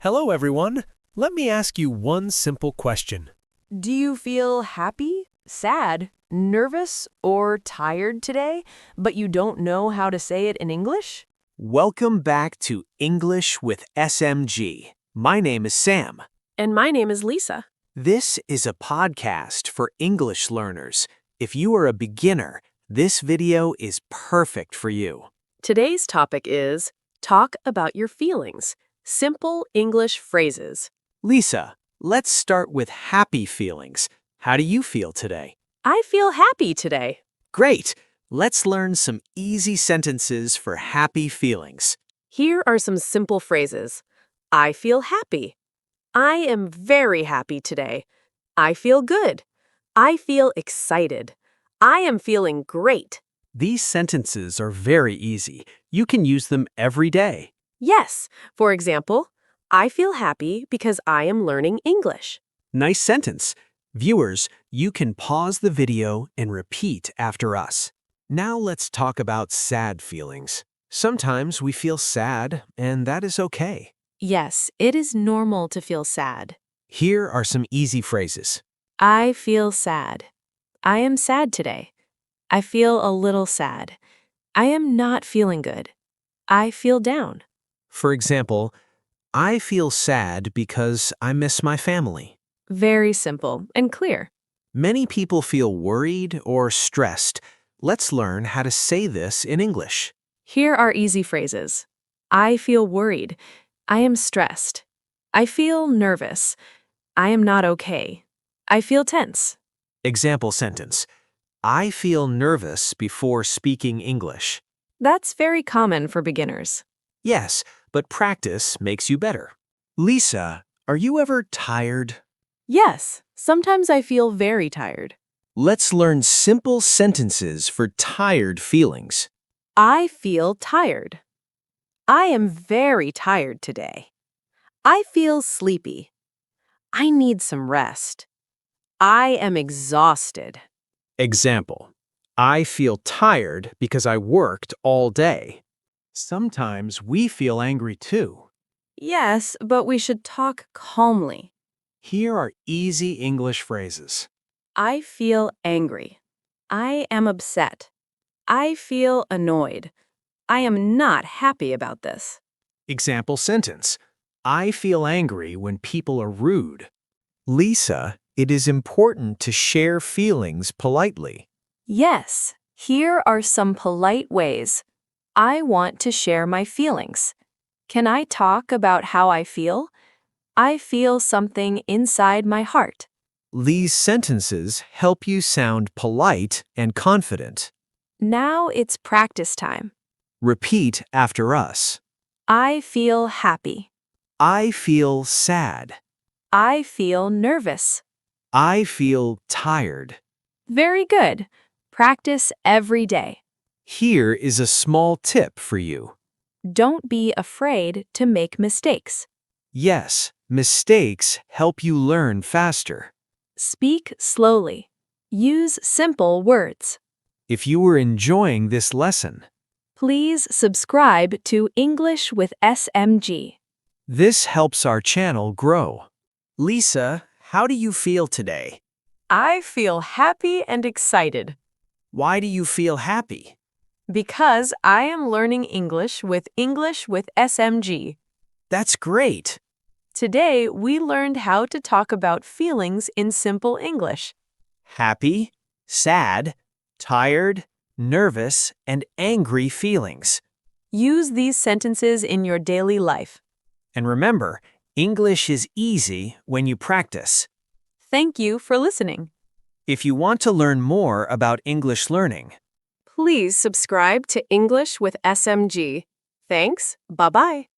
Hello, everyone. Let me ask you one simple question. Do you feel happy, sad, nervous, or tired today, but you don't know how to say it in English? Welcome back to English with SMG. My name is Sam. And my name is Lisa. This is a podcast for English learners. If you are a beginner, this video is perfect for you. Today's topic is talk about your feelings. Simple English phrases. Lisa, let's start with happy feelings. How do you feel today? I feel happy today. Great! Let's learn some easy sentences for happy feelings. Here are some simple phrases. I feel happy. I am very happy today. I feel good. I feel excited. I am feeling great. These sentences are very easy. You can use them every day. Yes, for example, I feel happy because I am learning English. Nice sentence. Viewers, you can pause the video and repeat after us. Now let's talk about sad feelings. Sometimes we feel sad, and that is okay. Yes, it is normal to feel sad. Here are some easy phrases. I feel sad. I am sad today. I feel a little sad. I am not feeling good. I feel down. For example, I feel sad because I miss my family. Very simple and clear. Many people feel worried or stressed. Let's learn how to say this in English. Here are easy phrases. I feel worried. I am stressed. I feel nervous. I am not okay. I feel tense. Example sentence. I feel nervous before speaking English. That's very common for beginners. Yes, but practice makes you better. Lisa, are you ever tired? Yes, sometimes I feel very tired. Let's learn simple sentences for tired feelings. I feel tired. I am very tired today. I feel sleepy. I need some rest. I am exhausted. Example. I feel tired because I worked all day. Sometimes we feel angry too. Yes, but we should talk calmly. Here are easy English phrases. I feel angry. I am upset. I feel annoyed. I am not happy about this. Example sentence. I feel angry when people are rude. Lisa, it is important to share feelings politely. Yes, here are some polite ways. I want to share my feelings. Can I talk about how I feel? I feel something inside my heart. These sentences help you sound polite and confident. Now it's practice time. Repeat after us. I feel happy. I feel sad. I feel nervous. I feel tired. Very good. Practice every day. Here is a small tip for you. Don't be afraid to make mistakes. Yes, mistakes help you learn faster. Speak slowly. Use simple words. If you were enjoying this lesson, Please subscribe to English with SMG. this helps our channel grow. Lisa, how do you feel today? I feel happy and excited Why do you feel happy? because I am learning English with SMG. That's great. Today, we learned how to talk about feelings in simple English. Happy, sad, tired, nervous, and angry feelings. Use these sentences in your daily life. And remember, English is easy when you practice. Thank you for listening. If you want to learn more about English learning, Please subscribe to English with SMG. Thanks. Bye-bye.